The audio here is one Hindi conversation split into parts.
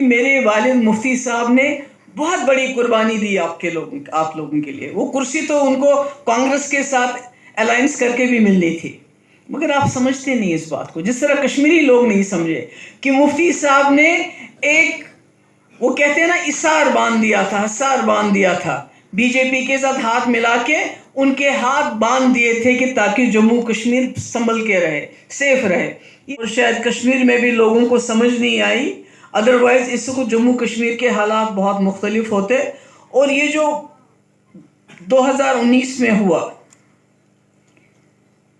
मेरे वालिद मुफ्ती साहब ने बहुत बड़ी कुर्बानी दी आप लोगों के लिए। वो कुर्सी तो उनको कांग्रेस के साथ अलायंस करके भी मिलनी थी, मगर आप समझते नहीं इस बात को, जिस तरह कश्मीरी लोग नहीं समझे कि मुफ्ती साहब ने एक, वो कहते हैं ना, इसार बांध दिया था बीजेपी के साथ हाथ मिला के उनके हाथ बांध दिए थे कि ताकि जम्मू कश्मीर संभल के रहे, सेफ रहे। और शायद कश्मीर में भी लोगों को समझ नहीं आई, अदरवाइज इसको जम्मू कश्मीर के हालात बहुत मुख्तलिफ होते। और ये जो 2019 में हुआ,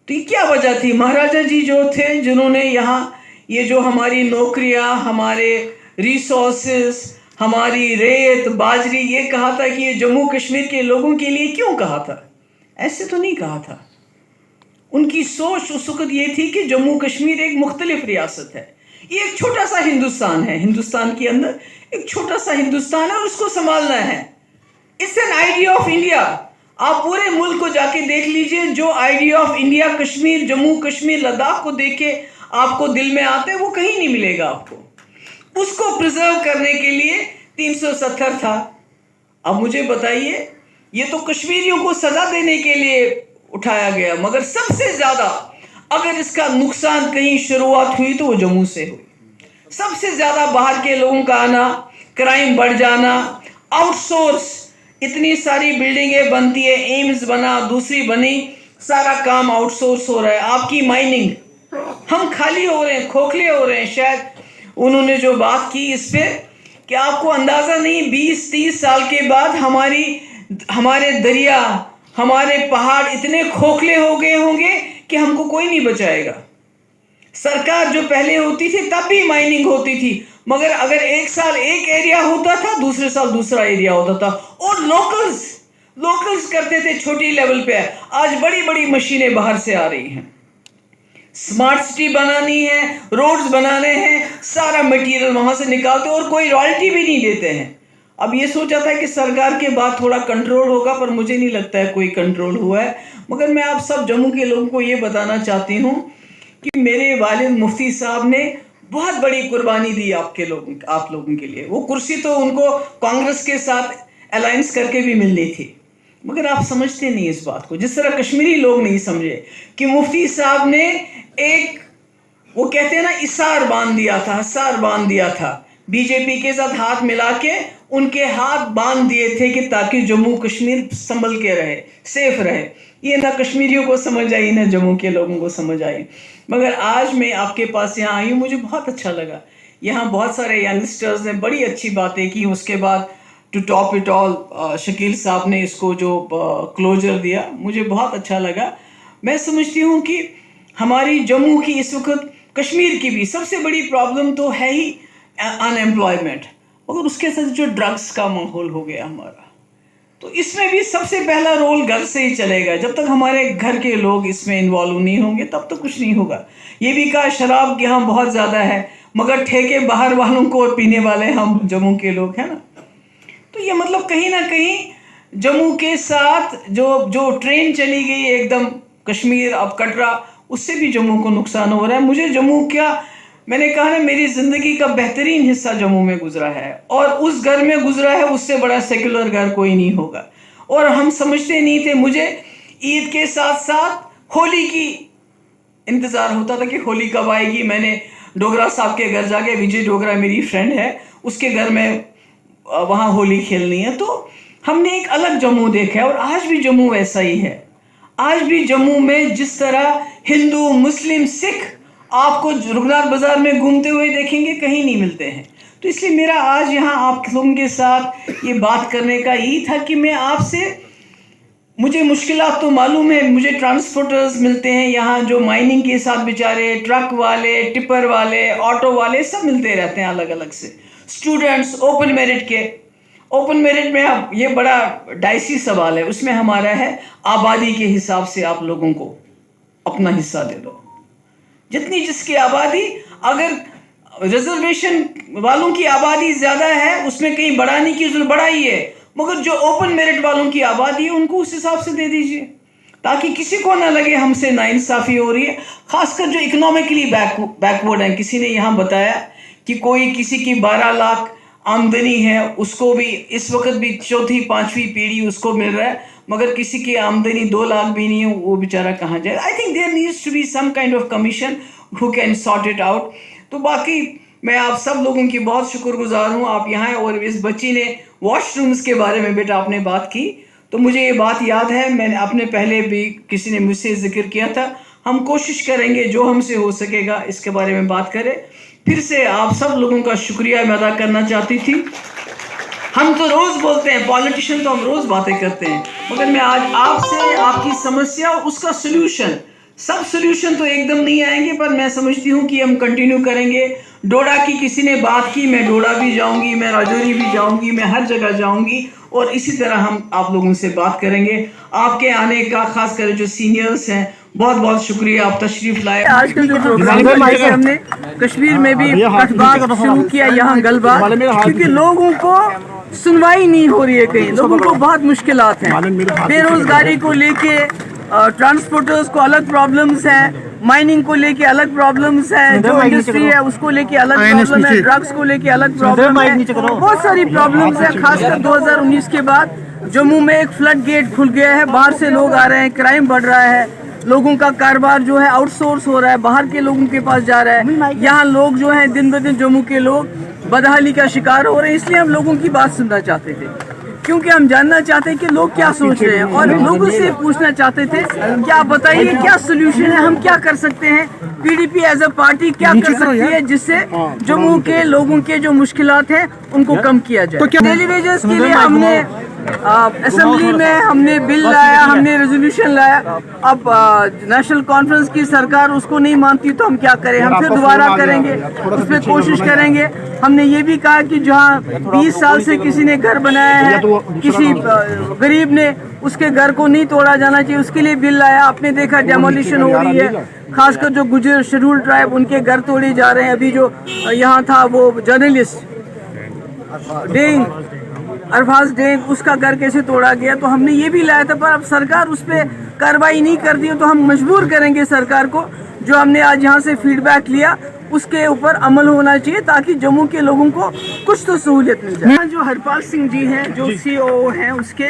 तो ये क्या वजह थी? महाराजा जी जो थे, जिन्होंने यहाँ ये जो हमारी नौकरियां, हमारे रिसोर्सेस, हमारी रेत बाजरी, ये कहा था कि ये जम्मू कश्मीर के लोगों के लिए क्यों कहा था? ऐसे तो नहीं कहा था। उनकी सोच उस वक्त ये थी कि जम्मू कश्मीर एक मुख्तलिफ रियासत है, ये एक छोटा सा हिंदुस्तान है, हिंदुस्तान के अंदर एक छोटा सा हिंदुस्तान है और उसको संभालना है। It's an idea of India. आप पूरे मुल्क को जाके देख लीजिए, जो idea of India Kashmir, Jammu Kashmir, Ladakh को देख के आपको दिल में आते हैं, वो कहीं नहीं मिलेगा आपको। उसको प्रिजर्व करने के लिए 370 था। अब मुझे बताइए, ये तो कश्मीरियों को सजा देने के लिए उठाया गया, मगर सबसे ज्यादा अगर इसका नुकसान कहीं शुरुआत हुई तो वो जम्मू से हुई। सबसे ज्यादा बाहर के लोगों का आना, क्राइम बढ़ जाना, आउटसोर्स, इतनी सारी बिल्डिंगें बनती है, एम्स बना, दूसरी बनी, सारा काम आउटसोर्स हो रहा है। आपकी माइनिंग, हम खाली हो रहे हैं, खोखले हो रहे हैं। शायद उन्होंने जो बात की इस पे, कि आपको अंदाजा नहीं, 20-30 साल के बाद हमारे दरिया, हमारे पहाड़ इतने खोखले हो गए होंगे कि हमको कोई नहीं बचाएगा। सरकार जो पहले होती थी तब भी माइनिंग होती थी, मगर अगर एक साल एक एरिया होता था, दूसरे साल दूसरा एरिया होता था, और लोकल्स करते थे छोटी लेवल पे। आज बड़ी बड़ी मशीनें बाहर से आ रही हैं, स्मार्ट सिटी बनानी है, रोड्स बनाने हैं, सारा मटेरियल वहां से निकालते और कोई रॉयल्टी भी नहीं देते हैं। अब ये सोचा था कि सरकार के बाद थोड़ा कंट्रोल होगा, पर मुझे नहीं लगता है कोई कंट्रोल हुआ है। मगर मैं आप सब जम्मू के लोगों को ये बताना चाहती हूँ कि मेरे वालिद मुफ्ती साहब ने बहुत बड़ी कुर्बानी दी आप लोगों के लिए। वो कुर्सी तो उनको कांग्रेस के साथ अलायंस करके भी मिलनी थी, मगर आप समझते नहीं इस बात को, जिस तरह कश्मीरी लोग नहीं समझे कि मुफ्ती साहब ने एक, वो कहते हैं ना, इसार बांध दिया था बीजेपी के साथ हाथ मिला के उनके हाथ बांध दिए थे कि ताकि जम्मू कश्मीर संभल के रहे, सेफ रहे। ये ना कश्मीरियों को समझ आई, ना जम्मू के लोगों को समझ आई। मगर आज मैं आपके पास यहाँ आई हूँ, मुझे बहुत अच्छा लगा। यहाँ बहुत सारे यंगस्टर्स ने बड़ी अच्छी बातें की। उसके बाद to top it all, Shakeel साहब ने इसको जो क्लोजर दिया, मुझे बहुत अच्छा लगा। मैं समझती हूँ कि हमारी जम्मू की इस वक्त, कश्मीर की भी सबसे बड़ी प्रॉब्लम तो है ही अनएम्प्लॉयमेंट, मगर उसके साथ जो ड्रग्स का माहौल हो गया हमारा, तो इसमें भी सबसे पहला रोल घर से ही चलेगा। जब तक हमारे घर के लोग इसमें इन्वॉल्व नहीं होंगे तब तक कुछ नहीं होगा। ये भी कहा, शराब यहाँ बहुत ज़्यादा है, मगर ठेके बाहर वालों को पीने वाले हम जम्मू के लोग हैं ना। तो ये मतलब कहीं ना कहीं जम्मू के साथ जो ट्रेन चली गई एकदम कश्मीर, अब कटरा, उससे भी जम्मू को नुकसान हो रहा है। मुझे जम्मू क्या, मैंने कहा ना, मेरी ज़िंदगी का बेहतरीन हिस्सा जम्मू में गुजरा है, और उस घर में गुजरा है, उससे बड़ा सेकुलर घर कोई नहीं होगा। और हम समझते नहीं थे, मुझे ईद के साथ साथ होली की इंतज़ार होता था कि होली कब आएगी। मैंने डोगरा साहब के घर जाके, विजय डोगरा मेरी फ्रेंड है, उसके घर में वहाँ होली खेलनी है। तो हमने एक अलग जम्मू देखा है, और आज भी जम्मू वैसा ही है। आज भी जम्मू में जिस तरह हिंदू, मुस्लिम, सिख आपको रघुनाथ बाजार में घूमते हुए देखेंगे, कहीं नहीं मिलते हैं। तो इसलिए मेरा आज यहाँ आप लोगों के साथ ये बात करने का यही था कि मैं आपसे, मुझे मुश्किलात तो मालूम है, मुझे ट्रांसपोर्टर्स मिलते हैं यहाँ जो माइनिंग के साथ बेचारे, ट्रक वाले, टिपर वाले, ऑटो वाले, सब मिलते रहते हैं अलग अलग से। स्टूडेंट्स ओपन मेरिट के, ओपन मेरिट में अब ये बड़ा डाइसी सवाल है, उसमें हमारा है आबादी के हिसाब से आप लोगों को अपना हिस्सा दे दो, जितनी जिसकी आबादी। अगर रिजर्वेशन वालों की आबादी ज्यादा है, उसमें कहीं बढ़ाने की जरूरत, बढ़ाइए, मगर जो ओपन मेरिट वालों की आबादी है उनको उस हिसाब से दे दीजिए, ताकि किसी को ना लगे हमसे नाइंसाफी हो रही है। खासकर जो इकोनॉमिकली बैकवर्ड है, किसी ने यहाँ बताया कि कोई किसी की 12 लाख आमदनी है, उसको भी इस वक्त भी चौथी पांचवी पीढ़ी उसको मिल रहा है, मगर किसी की आमदनी 2 लाख भी नहीं है, वो बेचारा कहाँ जाए। I think there needs to be some kind of commission who can sort it out. तो बाकी मैं आप सब लोगों की बहुत शुक्रगुजार हूँ, आप यहाँ हैं। और इस बच्ची ने वॉशरूम्स के बारे में बेटा आपने बात की, तो मुझे ये बात याद है, मैंने आपने पहले भी किसी ने मुझसे जिक्र किया था। हम कोशिश करेंगे जो हमसे हो सकेगा इसके बारे में बात करें। फिर से आप सब लोगों का शुक्रिया मैं अदा करना चाहती थी। हम तो रोज़ बोलते हैं, पॉलिटिशियन तो हम रोज़ बातें करते हैं, मगर मैं आज आपसे आपकी समस्या और उसका सोल्यूशन, सब सोल्यूशन तो एकदम नहीं आएंगे, पर मैं समझती हूँ कि हम कंटिन्यू करेंगे। डोडा की किसी ने बात की, मैं डोडा भी जाऊँगी, मैं राजौरी भी जाऊँगी, मैं हर जगह जाऊँगी, और इसी तरह हम आप लोगों से बात करेंगे। आपके आने का, खासकर जो सीनियर्स हैं, बहुत बहुत शुक्रिया, आप तशरीफ लाए। आजकल जो प्रोग्राम है, हमने कश्मीर में भी कटबात शुरू किया, यहाँ गलबात, क्योंकि लोगों को सुनवाई नहीं हो रही है, कहीं लोगों को बहुत मुश्किलात हैं, बेरोजगारी को लेके, ट्रांसपोर्टर्स को अलग प्रॉब्लम्स हैं, माइनिंग को लेके अलग प्रॉब्लम्स हैं, जो इंडस्ट्री है उसको लेके अलग प्रॉब्लम है, ड्रग्स को लेके अलग प्रॉब्लम है, बहुत सारी प्रॉब्लम्स है। खासकर 2019 के बाद जम्मू में एक फ्लड गेट खुल गया है, बाहर से लोग आ रहे हैं, क्राइम बढ़ रहा है, लोगों का कारोबार जो है आउटसोर्स हो रहा है, बाहर के लोगों के पास जा रहा है। यहाँ लोग जो हैं दिन ब दिन जम्मू के लोग बदहाली का शिकार हो रहे हैं। इसलिए हम लोगों की बात सुनना चाहते थे, क्योंकि हम जानना चाहते हैं कि लोग क्या सोच रहे हैं, और लोगों से पूछना चाहते थे कि आप बताइए क्या सोल्यूशन है, हम क्या कर सकते हैं, पीडीपी एज अ पार्टी क्या कर सकती है जिससे जम्मू के लोगों के जो मुश्किलात हैं उनको कम किया जाए। डेली वेजेस के लिए हमने असेंबली में हमने बिल लाया, हमने रेजोल्यूशन लाया। अब नेशनल कॉन्फ्रेंस की सरकार उसको नहीं मानती तो हम क्या करें, हम फिर दोबारा करेंगे, उस पर कोशिश करेंगे। हमने ये भी कहा कि जहाँ 20 साल से किसी ने घर बनाया है, किसी गरीब ने, उसके घर को नहीं तोड़ा जाना चाहिए, उसके लिए बिल लाया। आपने देखा डेमोलिशन हो रही है, खासकर जो गुजर शेड्यूल ट्राइब, उनके घर तोड़े जा रहे हैं। अभी जो यहाँ था वो जर्नलिस्ट डेंग, अरफाज डेंग, उसका घर कैसे तोड़ा गया, तो हमने ये भी लाया था। पर अब सरकार उस पर कार्रवाई नहीं कर दी, तो हम मजबूर करेंगे सरकार को, जो हमने आज यहाँ से फीडबैक लिया उसके ऊपर अमल होना चाहिए, ताकि जम्मू के लोगों को कुछ तो सहूलियत मिल जाए। जो हरपाल सिंह जी हैं, जो CEO हैं उसके,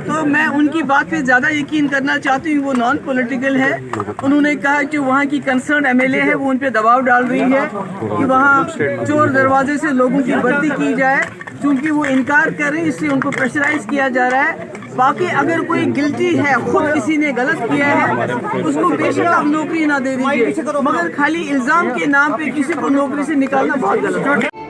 तो मैं उनकी बात पे ज़्यादा यकीन करना चाहती हूँ। वो नॉन पॉलिटिकल है। उन्होंने कहा कि वहाँ की कंसर्न MLA है, वो उन पर दबाव डाल रही है कि वहाँ चोर दरवाजे से लोगों की भर्ती की जाए, क्योंकि वो इनकार कर रहे हैं, इसलिए उनको प्रेशराइज किया जा रहा है। बाकी अगर कोई गिल्टी है, खुद किसी ने गलत किया है, उसको बेशक आप नौकरी ना दे दीजिए, मगर खाली इल्जाम के नाम पे किसी को नौकरी से निकालना बहुत गलत है।